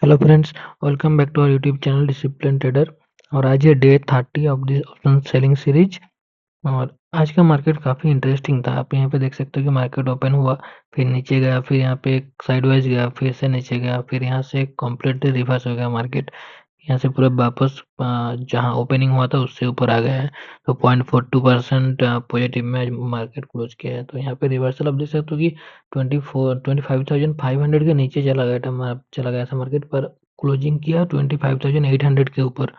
Hello friends, welcome back to our YouTube channel discipline trader. और आज है day 30 of this option selling series. और आज का मार्केट काफ़ी इंटरेस्टिंग था। आप यहाँ पे देख सकते हो कि मार्केट ओपन हुआ, फिर नीचे गया, फिर यहाँ पे एक साइडवाइज गया, फिर से नीचे गया, फिर यहाँ से कम्प्लीटली रिवर्स हो गया मार्केट। यहाँ से पूरा वापस जहाँ ओपनिंग हुआ था उससे ऊपर आ गया है। तो 0.42% पॉजिटिव में मार्केट क्लोज किया है। तो यहाँ पे रिवर्सल आप देख सकते हो कि 25,500 के नीचे चला गया था मार्केट, पर क्लोजिंग किया 25,800 के ऊपर।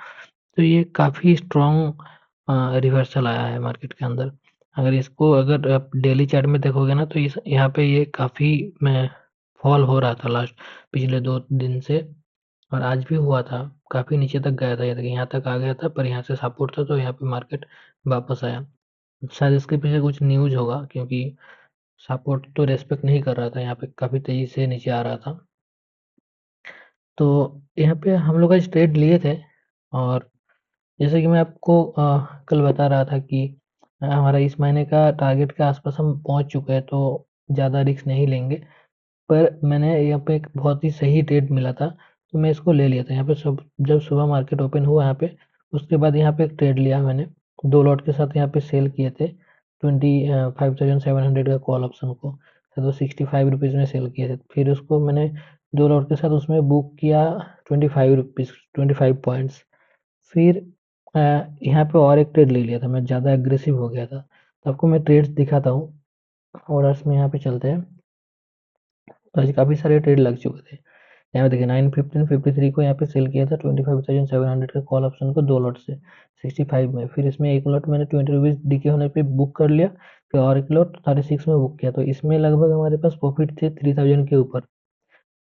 तो ये काफ़ी स्ट्रॉन्ग रिवर्सल आया है मार्केट के अंदर। अगर आप डेली चार्ट में देखोगे ना, तो इस यहाँ पे ये काफ़ी में फॉल हो रहा था लास्ट पिछले 2 दिन से। और आज भी हुआ था, काफ़ी नीचे तक गया था, ये देखिए यहाँ तक आ गया था, पर यहाँ से सपोर्ट था, तो यहाँ पे मार्केट वापस आया। शायद इसके पीछे कुछ न्यूज़ होगा, क्योंकि सपोर्ट तो रेस्पेक्ट नहीं कर रहा था, यहाँ पे काफ़ी तेज़ी से नीचे आ रहा था। तो यहाँ पे हम लोग आज ट्रेड लिए थे। और जैसे कि मैं आपको कल बता रहा था कि हमारा इस महीने का टारगेट के आसपास हम पहुंच चुके हैं, तो ज़्यादा रिस्क नहीं लेंगे। पर मैंने यहाँ पे एक बहुत ही सही ट्रेड मिला था, तो मैं इसको ले लिया था। यहाँ पे जब सुबह मार्केट ओपन हुआ यहाँ पे, उसके बाद यहाँ पे एक ट्रेड लिया मैंने, 2 लॉट के साथ यहाँ पे सेल किए थे। 25,700 का कॉल ऑप्शन को, तो 65 रुपीज़ में सेल किए थे। फिर उसको मैंने 2 लॉट के साथ उसमें बुक किया 25 रुपीज़, 25 पॉइंट्स। फिर यहाँ पे और एक ट्रेड ले लिया था, मैं ज़्यादा एग्रेसिव हो गया था। तो आपको मैं ट्रेड्स दिखाता हूँ। ऑर्डर्स में यहाँ पे चलते हैं। तो आज काफ़ी सारे ट्रेड लग चुके थे। यहाँ पे देखिए 9:15:53 को यहाँ पे सेल किया था 25,700 का कॉल ऑप्शन को, 2 लॉट से 65 में। फिर इसमें एक लॉट मैंने 20 रुपीज़ डीके होने पे बुक कर लिया। फिर और एक लॉट 36 में बुक किया, तो इसमें लगभग हमारे पास प्रॉफिट थे 3000 के ऊपर।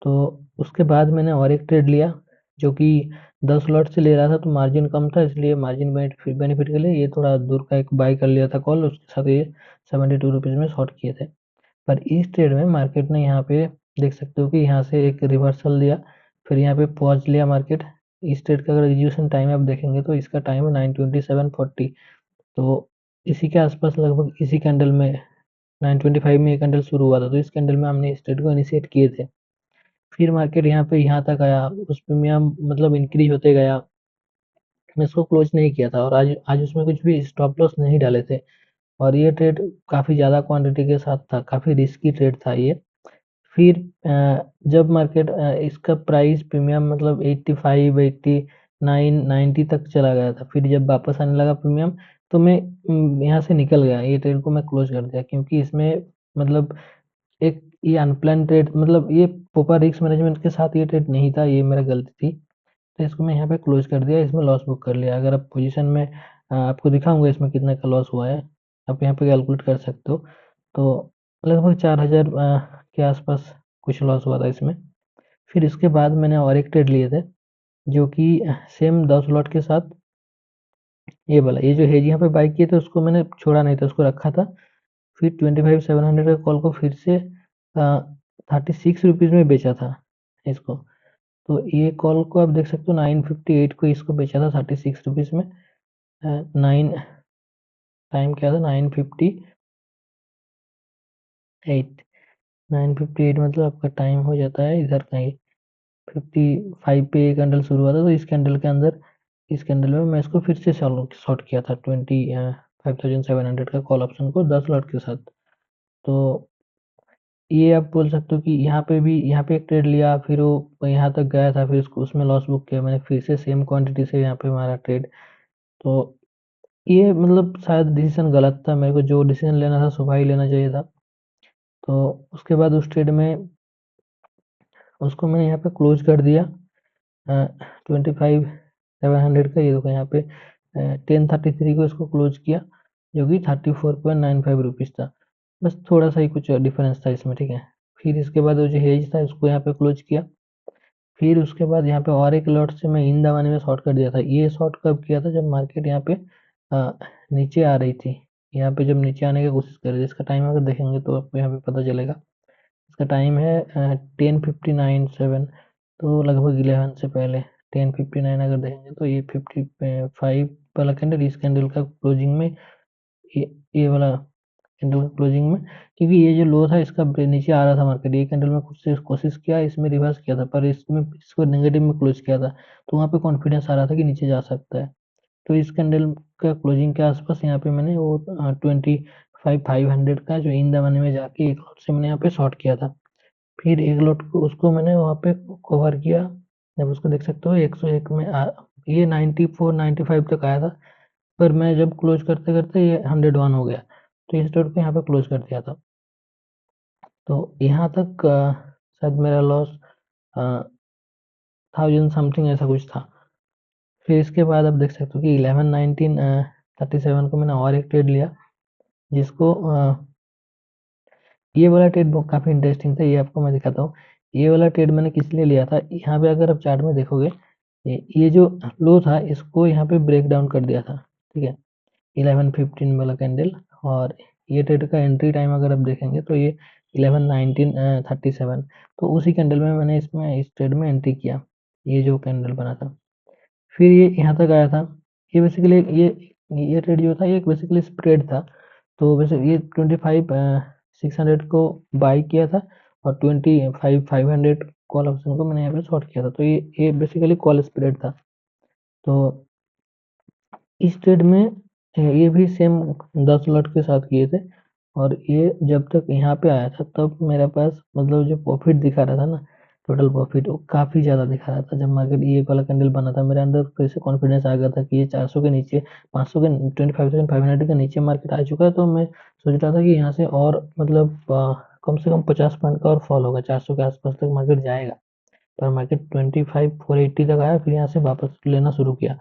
तो उसके बाद मैंने और एक ट्रेड लिया, जो कि 10 लॉट से ले रहा था, तो मार्जिन कम था, इसलिए मार्जिन बेनिफिट के लिए ये थोड़ा दूर का एक बाय कर लिया था कॉल, उसके साथ ये 72 रुपीज़ में शॉर्ट किए थे। पर इस ट्रेड में मार्केट ने यहाँ पे देख सकते हो कि यहाँ से एक रिवर्सल दिया, फिर यहाँ पे पॉज लिया मार्केट। इस ट्रेड का अगर एग्जीक्यूशन टाइम आप देखेंगे तो इसका टाइम है 9:27:40। तो इसी के आसपास लगभग इसी कैंडल में 9:25 में ये कैंडल शुरू हुआ था, तो इस कैंडल में हमने इस ट्रेड को इनिशिएट किए थे। फिर मार्केट यहाँ पे यहाँ तक आया, उस प्रीमियम मतलब इंक्रीज होते गया। मैं इसको क्लोज नहीं किया था, और आज आज उसमें कुछ भी स्टॉप लॉस नहीं डाले थे। और ये ट्रेड काफ़ी ज़्यादा क्वांटिटी के साथ था, काफ़ी रिस्की ट्रेड था ये। फिर जब मार्केट इसका प्राइस प्रीमियम मतलब 85, 89, 90 तक चला गया था, फिर जब वापस आने लगा प्रीमियम, तो मैं यहाँ से निकल गया, ये ट्रेड को मैं क्लोज कर दिया, क्योंकि इसमें मतलब एक ये अनप्लान ट्रेड, मतलब ये प्रॉपर रिस्क मैनेजमेंट के साथ ये ट्रेड नहीं था, ये मेरा गलती थी। तो इसको मैं यहाँ पे क्लोज कर दिया, इसमें लॉस बुक कर लिया। अगर आप पोजीशन में आपको दिखाऊंगा इसमें कितने का लॉस हुआ है, आप यहाँ पे कैलकुलेट कर सकते हो। तो लगभग 4000 के आसपास कुछ लॉस हुआ था इसमें। फिर इसके बाद मैंने और एक ट्रेड लिए थे, जो कि सेम 10 लॉट के साथ ये वाला, ये जो हेज यहाँ पे बाई किए थे उसको मैंने छोड़ा नहीं था, उसको रखा था। फिर 25,700 का कॉल को फिर से 36 रुपीज़ में बेचा था इसको। तो ये कॉल को आप देख सकते हो 9:58 को इसको बेचा था 36 रुपीज़ में। 9 टाइम क्या था, 9:58 मतलब आपका टाइम हो जाता है इधर कहीं 55 पे एक कैंडल शुरू हुआ था, तो इस कैंडल के अंदर, इस कैंडल में मैं इसको फिर से शॉर्ट किया था 25,700 का कॉल ऑप्शन को 10 लॉट के साथ। तो ये आप बोल सकते हो कि यहाँ पे भी, यहाँ पे एक ट्रेड लिया, फिर वो यहाँ तक गया था, फिर उसको उसमें लॉस बुक किया मैंने, फिर से सेम क्वांटिटी से यहाँ पे मारा ट्रेड। तो ये मतलब शायद डिसीजन गलत था, मेरे को जो डिसीजन लेना था सुबह ही लेना चाहिए था। तो उसके बाद उस ट्रेड में उसको मैंने यहाँ पे क्लोज कर दिया 25,700 का, ये देखो यहाँ पे 10:33 को इसको क्लोज किया, जो कि 34.95 रुपीज़ था। बस थोड़ा सा ही कुछ डिफरेंस था इसमें, ठीक है। फिर इसके बाद वो जो हेज था उसको यहाँ पे क्लोज किया। फिर उसके बाद यहाँ पे और एक लॉट से मैं इन दवाने में शॉर्ट कर दिया था। ये शॉर्ट कब किया था, जब मार्केट यहाँ पे नीचे आ रही थी। यहाँ पे जब नीचे आने की कोशिश कर रही थी, इसका टाइम अगर देखेंगे तो आपको यहाँ पे पता चलेगा। इसका टाइम है 10:59:7, तो लगभग 11 से पहले 10:59 अगर देखेंगे तो ये 55 वाला कैंडल, इस कैंडल का क्लोजिंग में ये वाला कैंडल का क्लोजिंग में, क्योंकि ये जो लो था इसका नीचे आ रहा था मार्केट, ये कैंडल में कुछ से कोशिश किया, इसमें रिवर्स किया था, पर इसमें इसको नेगेटिव में क्लोज किया था, तो वहाँ पे कॉन्फिडेंस आ रहा था कि नीचे जा सकता है। तो इस कैंडल का क्लोजिंग के आसपास यहाँ पे मैंने वो 25,500 का जो इन द मनी में जाके एक लॉट से मैंने यहाँ पे शॉर्ट किया था। फिर एक लॉट को उसको मैंने वहाँ पे कवर किया, जब उसको देख सकते हो 101 में ये 94 95 तक आया था, पर मैं जब क्लोज करते करते ये 101 हो गया, तो इस डॉट पे यहाँ पे क्लोज कर दिया था। तो यहाँ तक शायद मेरा लॉस 1000 समथिंग ऐसा कुछ था। फिर इसके बाद आप देख सकते हो कि 11 19 37 को मैंने और एक ट्रेड लिया, जिसको ये वाला ट्रेड काफ़ी इंटरेस्टिंग था, ये आपको मैं दिखाता हूँ। ये वाला ट्रेड मैंने किस लिए लिया था, यहाँ पे अगर आप चार्ट में देखोगे, ये जो लो था इसको यहाँ पे ब्रेक डाउन कर दिया था, ठीक है, 11:15 वाला कैंडल। और ये ट्रेड का एंट्री टाइम अगर आप देखेंगे तो ये 11:19 37, तो उसी कैंडल में मैंने इसमें इस ट्रेड में एंट्री किया, ये जो कैंडल बना था। फिर ये यहाँ तक आया था, ये बेसिकली ये ट्रेड जो था ये बेसिकली स्प्रेड था। तो वैसे ये 25,600 को बाई किया था, और 25,500 कॉल ऑप्शन को मैंने यहाँ पे शॉर्ट किया था, तो ये बेसिकली कॉल स्प्रेड था। तो इस ट्रेड में ये भी सेम 10 लॉट के साथ किए थे, और ये जब तक यहाँ पे आया था तब मेरे पास मतलब जो प्रॉफिट दिखा रहा था ना, टोटल प्रॉफिट वो काफ़ी ज़्यादा दिखा रहा था। जब मार्केट ये वाला कैंडल बना था, मेरे अंदर कैसे कॉन्फिडेंस आ गया था कि ये 400 के नीचे, 500 के 25,500 के नीचे मार्केट आ चुका है, तो मैं सोच रहा था कि यहाँ से और मतलब कम से कम 50 पॉइंट का और फॉल होगा, 400 के आसपास तक मार्केट जाएगा। पर मार्केट 25,480 तक आया, फिर यहाँ से वापस लेना शुरू किया।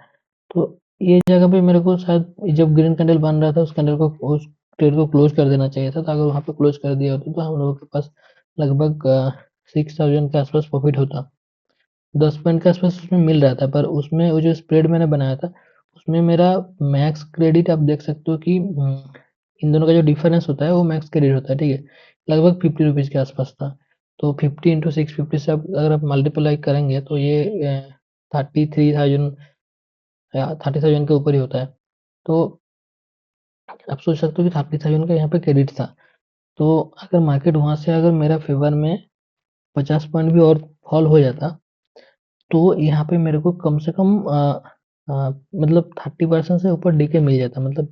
तो ये जगह पे मेरे को शायद जब ग्रीन कैंडल बन रहा था उस कैंडल को, उस ट्रेड को क्लोज कर देना चाहिए था, तो अगर वहाँ पे क्लोज कर दिया होता तो हम लोगों के पास लगभग 6,000 के आसपास प्रॉफिट होता। 10 पॉइंट के आसपास उसमें मिल रहा था, पर उसमें वो जो स्प्रेड मैंने बनाया था उसमें मेरा मैक्स क्रेडिट आप देख सकते हो कि इन दोनों का जो डिफरेंस होता है वो मैक्स क्रेडिट होता है, ठीक है, लगभग 50 रुपीज़ के आसपास था। तो 50 × 650 से आप अगर आप मल्टीप्लाई करेंगे तो ये 33,000 या 30,000 के ऊपर ही होता है। तो आप सोच सकते हो कि 30,000 का यहाँ पे क्रेडिट था। तो अगर मार्केट वहाँ से अगर मेरा फेवर में 50 पॉइंट भी और फॉल हो जाता, तो यहाँ पे मेरे को कम से कम मतलब 30% से ऊपर डीके मिल जाता, मतलब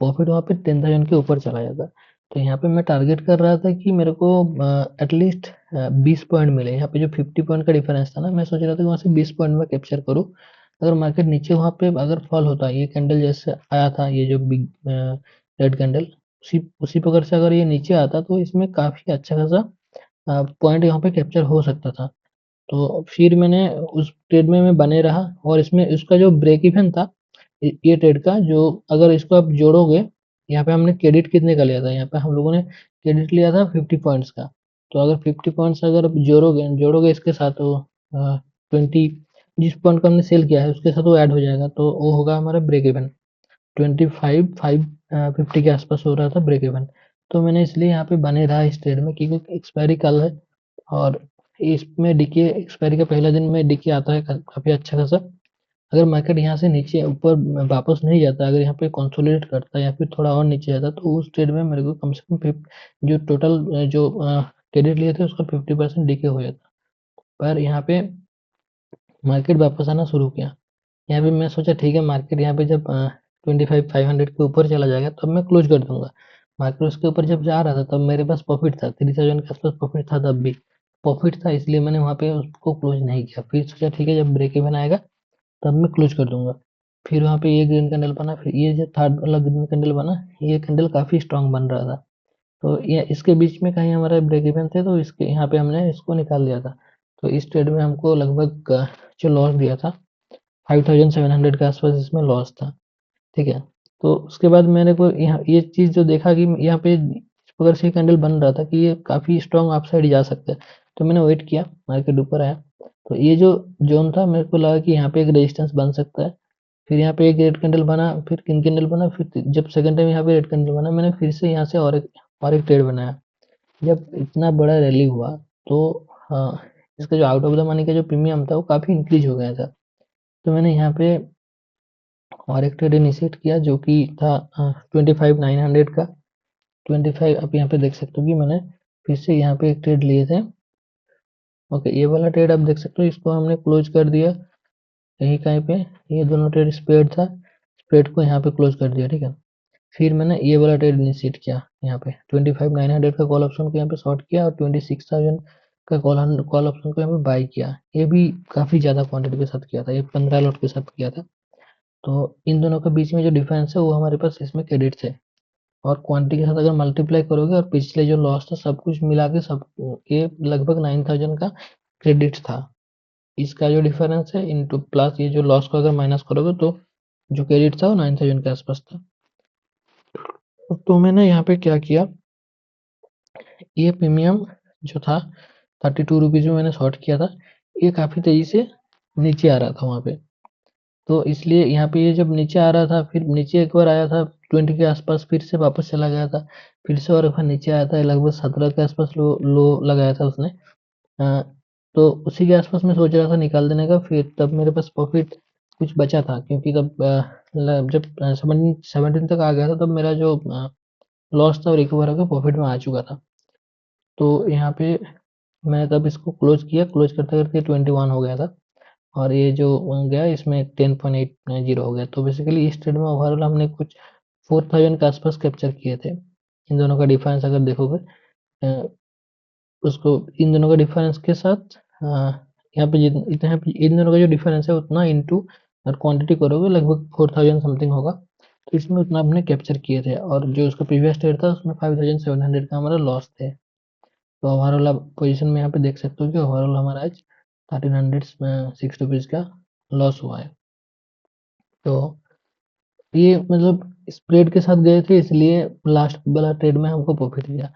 प्रॉफिट वहाँ पे 10,000 के ऊपर चला जाता। तो यहाँ पे मैं टारगेट कर रहा था कि मेरे को एटलीस्ट 20 पॉइंट मिले। यहाँ पे जो 50 पॉइंट का डिफरेंस था ना, मैं सोच रहा था कि वहाँ से 20 पॉइंट में कैप्चर करूँ। अगर मार्केट नीचे वहाँ पे अगर फॉल होता, ये कैंडल जैसे आया था, ये जो बिग रेड कैंडल, उसी उसी प्रकार से अगर ये नीचे आता तो इसमें काफ़ी अच्छा खासा पॉइंट यहाँ पे कैप्चर हो सकता था। तो फिर मैंने उस ट्रेड में मैं बने रहा, और इसमें इसका जो ब्रेक इवन था ये ट्रेड का, जो अगर इसको आप जोड़ोगे, यहाँ पे हमने क्रेडिट कितने का लिया था, यहाँ पे हम लोगों ने क्रेडिट लिया था 50 पॉइंट्स का। तो अगर 50 पॉइंट्स अगर आप जोड़ोगे इसके साथ, तो 20 जिस पॉइंट का हमने सेल किया है उसके साथ वो ऐड हो जाएगा, तो वो होगा हमारा ब्रेक इवन। 25,550 के आसपास हो रहा था ब्रेक इवन। तो मैंने इसलिए यहाँ पे बने रहा इस ट्रेड में, क्योंकि एक्सपायरी कल है, और इसमें डीके एक्सपायरी का पहला दिन में डीके आता है काफ़ी अच्छा खासा। अगर मार्केट यहाँ से नीचे ऊपर वापस नहीं जाता, अगर यहाँ पे कंसोलिडेट करता है या फिर थोड़ा और नीचे जाता, तो उस ट्रेड में मेरे को कम से कम जो टोटल जो क्रेडिट लिए थे उसका 50% डीके हो जाता। पर यहाँ पे मार्केट वापस आना शुरू किया। यहाँ पे मैं सोचा ठीक है, मार्केट यहाँ पे जब 25,500 के ऊपर चला जाएगा तब मैं क्लोज कर दूंगा। मार्केट उसके ऊपर जब जा रहा था तब मेरे पास प्रॉफिट था, 30,000 के आसपास प्रॉफिट था, तब भी प्रॉफिट था, इसलिए मैंने वहाँ पे उसको क्लोज नहीं किया। फिर सोचा ठीक है, जब ब्रेक इवन आएगा तब मैं क्लोज कर दूंगा। फिर वहाँ पे ये ग्रीन कैंडल बना, फिर ये जो थर्ड वाला ग्रीन कैंडल बना, ये कैंडल काफ़ी स्ट्रांग बन रहा था। तो ये इसके बीच में कहीं हमारा ब्रेक इवन थे, तो इसके यहाँ पे हमने इसको निकाल दिया था। तो इस ट्रेड में हमको लगभग जो लॉस दिया था 5,700 के आसपास इसमें लॉस था, ठीक है। तो उसके बाद मैंने को यहाँ ये चीज़ जो देखा कि यहाँ पे इस प्रकार से कैंडल बन रहा था कि ये काफ़ी स्ट्रांग अपसाइड जा सकता है, तो मैंने वेट किया, मार्केट ऊपर आया, तो ये जो जोन था मेरे को लगा कि यहाँ पे एक रेजिस्टेंस बन सकता है। फिर यहाँ पे एक रेड कैंडल बना, फिर किंग कैंडल बना, फिर जब सेकंड टाइम यहाँ पे रेड कैंडल बना, मैंने फिर से यहाँ से और एक ट्रेड बनाया। जब इतना बड़ा रैली हुआ, तो हाँ, इसका जो आउट ऑफ द मनी का जो प्रीमियम था वो काफ़ी इंक्रीज हो गया था। तो मैंने यहाँ पे और एक ट्रेड इनिशिएट किया जो कि था 25,900 का। 25 आप यहाँ पे देख सकते हो कि मैंने फिर से यहाँ पे एक ट्रेड लिए थे। ओके, ये वाला ट्रेड आप देख सकते हो, इसको हमने क्लोज कर दिया यहीं कहीं पे। ये दोनों ट्रेड स्प्रेड था, स्प्रेड को यहाँ पे क्लोज कर दिया, ठीक है। फिर मैंने ये वाला ट्रेड इनिशिएट किया यहाँ पे 25,900 का कॉल ऑप्शन को यहाँ पे शॉर्ट किया और 26,000 का कॉल ऑप्शन को यहाँ पे बाई किया। ये भी काफ़ी ज़्यादा क्वांटिटी के साथ किया था, ये 15 लॉट के साथ किया था। तो इन दोनों के बीच में जो डिफरेंस है वो हमारे पास इसमें क्रेडिट है, और क्वांटिटी के साथ अगर मल्टीप्लाई करोगे और पिछले जो लॉस था सब कुछ मिला के सब ये लगभग 9,000 का क्रेडिट था। इसका जो डिफरेंस है इनटू प्लस ये जो लॉस को अगर माइनस करोगे तो जो क्रेडिट था वो 9,000 के आसपास था। तो मैंने यहाँ पे क्या किया, ये प्रीमियम जो था 32 रुपीज़ में मैंने शॉर्ट किया था, ये काफ़ी तेज़ी से नीचे आ रहा था वहाँ पे। तो इसलिए यहाँ पे ये जब नीचे आ रहा था, फिर नीचे एक बार आया था 20 के आसपास, फिर से वापस चला गया था, फिर से और एक बार नीचे आया था, लगभग 17 के आसपास लो लगाया था उसने। तो उसी के आसपास मैं सोच रहा था निकाल देने का, फिर तब मेरे पास प्रॉफिट कुछ बचा था, क्योंकि तब जब 17 तक आ गया था तब मेरा जो लॉस था वो रिकवर होकर प्रॉफिट में आ चुका था। तो यहाँ पे मैं तब इसको क्लोज किया, क्लोज करते करते 21 हो गया था, और ये जो गया इसमें 10.80 हो गया। तो बेसिकली इस ट्रेड में ओवरऑल हमने कुछ 4,000 के आसपास कैप्चर किए थे। इन दोनों का डिफरेंस अगर देखोगे उसको, इन दोनों का डिफरेंस के साथ यहाँ पे इतना इन दोनों का जो डिफरेंस है उतना इंटू और क्वांटिटी करोगे लगभग 4,000 समथिंग होगा। तो इसमें उतना हमने कैप्चर किए थे, और जो उसका प्रीवियस ट्रेड था उसमें 5,700 का हमारा लॉस थे। तो ओवरऑल आप पोजीशन में यहाँ पे देख सकते हो कि ओवरऑल हमारा आज 1,306 रुपीज़ का लॉस हुआ है। तो ये मतलब स्प्रेड के साथ गए थे, इसलिए लास्ट वाला ट्रेड में हमको प्रॉफिट दिया।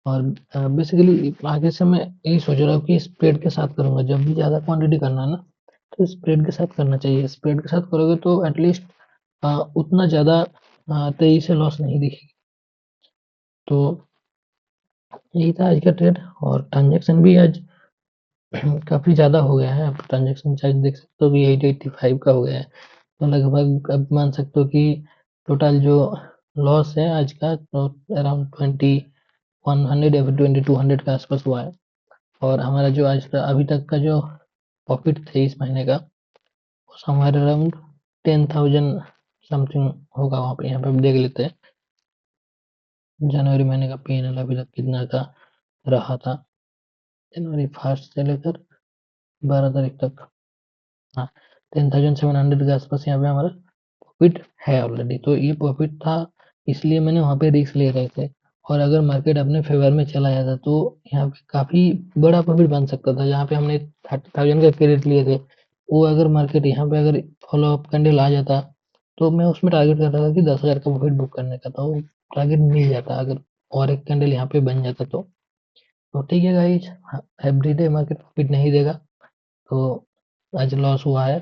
और बेसिकली आगे से मैं यही सोच रहा हूँ कि स्प्रेड के साथ करूँगा, जब भी ज़्यादा क्वांटिटी करना है ना तो स्प्रेड के साथ करना चाहिए। स्प्रेड के साथ करोगे तो एटलीस्ट उतना ज़्यादा तेजी से लॉस नहीं दिखेगी। तो यही था आज का ट्रेड, और ट्रांजेक्शन भी आज काफ़ी ज़्यादा हो गया है। आप ट्रांजेक्शन चार्ज देख सकते हो कि 885 का हो गया है। तो लगभग अब मान सकते हो कि टोटल जो लॉस है आज का तो अराउंड 2100 या फिर 2200 के आसपास हुआ है। और हमारा जो आज का अभी तक का जो प्रॉफिट थे इस महीने का वो समवेयर अराउंड 10,000 समथिंग होगा। वहाँ पे यहाँ पे देख लेते हैं जनवरी महीने का P&L अभी तक कितना का रहा था, जनवरी फर्स्ट से लेकर 12 तारीख तक। हाँ, 10,700 के आसपास यहाँ पे हमारा प्रॉफिट है ऑलरेडी। तो ये प्रॉफिट था, इसलिए मैंने वहाँ पे रिस्क ले रहे थे। और अगर मार्केट अपने फेवर में चला जाता तो यहाँ पे काफ़ी बड़ा प्रॉफिट बन सकता था। जहाँ पे हमने 30,000 का क्रेडिट लिए थे, वो अगर मार्केट यहाँ पे अगर फॉलो अप कैंडल आ जाता तो मैं उसमें टारगेट कर रहा था कि 10,000 का प्रॉफिट बुक करने का, तो टारगेट मिल जाता अगर और एक कैंडल यहाँ पे बन जाता तो ठीक है गाइज, एवरीडे मार्केट प्रॉफिट नहीं देगा। तो आज लॉस हुआ है,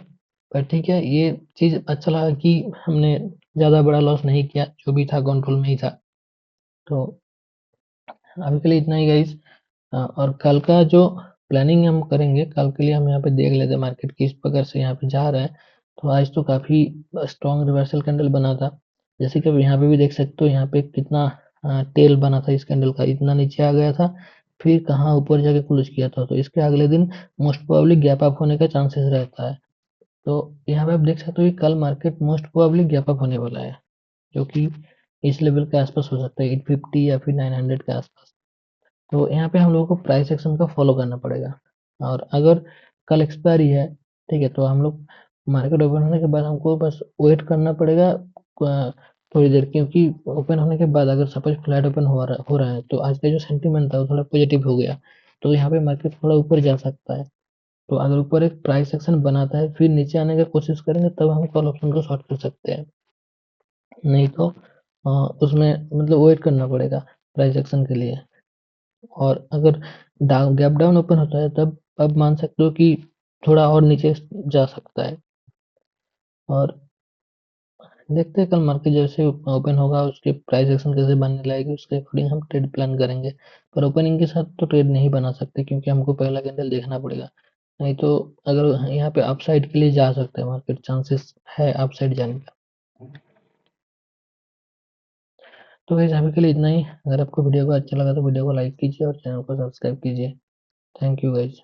पर ठीक है, ये चीज़ अच्छा लगा कि हमने ज़्यादा बड़ा लॉस नहीं किया, जो भी था कंट्रोल में ही था। तो अभी के लिए इतना ही गाइस। और कल का जो प्लानिंग हम करेंगे, कल के लिए हम यहाँ पे देख लेते हैं मार्केट किस प्रकार से यहाँ पे जा रहा है। तो आज तो काफ़ी स्ट्रॉन्ग रिवर्सल कैंडल बना था, जैसे कि अब यहाँ पे भी देख सकते हो यहाँ पे कितना टेल बना था इस कैंडल का, इतना नीचे आ गया था, फिर कहाँ ऊपर जाके क्लोज किया था। तो इसके अगले दिन मोस्ट प्रोबेबली गैप अप होने का चांसेस रहता है। तो यहाँ पे आप देख सकते हो कि कल market most probably gap up होने वाला है, जो कि इस लेवल के आसपास हो सकता है 850 या फिर 900 के आसपास। तो यहाँ पे हम लोगों को प्राइस एक्शन का फॉलो करना पड़ेगा। और अगर कल एक्सपायरी है, ठीक है, तो हम लोग मार्केट ओपन होने के बाद हमको बस वेट करना पड़ेगा थोड़ी देर, क्योंकि ओपन होने के बाद अगर सपोज फ्लैट ओपन हो रहा है तो आज का जो सेंटीमेंट था वो थोड़ा पॉजिटिव हो गया, तो यहाँ पे मार्केट थोड़ा ऊपर जा सकता है। तो अगर ऊपर एक प्राइस एक्शन बनाता है फिर नीचे आने की कोशिश करेंगे तब हम कॉल ऑप्शन को शॉर्ट कर सकते हैं, नहीं तो उसमें मतलब वेट करना पड़ेगा प्राइस एक्शन के लिए। और अगर गैप डाउन ओपन होता है तब अब मान सकते हो कि थोड़ा और नीचे जा सकता है। और देखते हैं कल मार्केट जैसे ओपन होगा उसके प्राइस एक्शन कैसे बनने लगेगी, उसके अकॉर्डिंग हम ट्रेड प्लान करेंगे। पर ओपनिंग के साथ तो ट्रेड नहीं बना सकते, क्योंकि हमको पहला कैंडल देखना पड़ेगा, नहीं तो अगर यहाँ पे अपसाइड के लिए जा सकते हैं मार्केट, चांसेस है अपसाइड जाने का। तो गाइस अभी के लिए इतना ही। अगर आपको वीडियो को अच्छा लगा तो वीडियो को लाइक कीजिए और चैनल को सब्सक्राइब कीजिए। Thank you guys.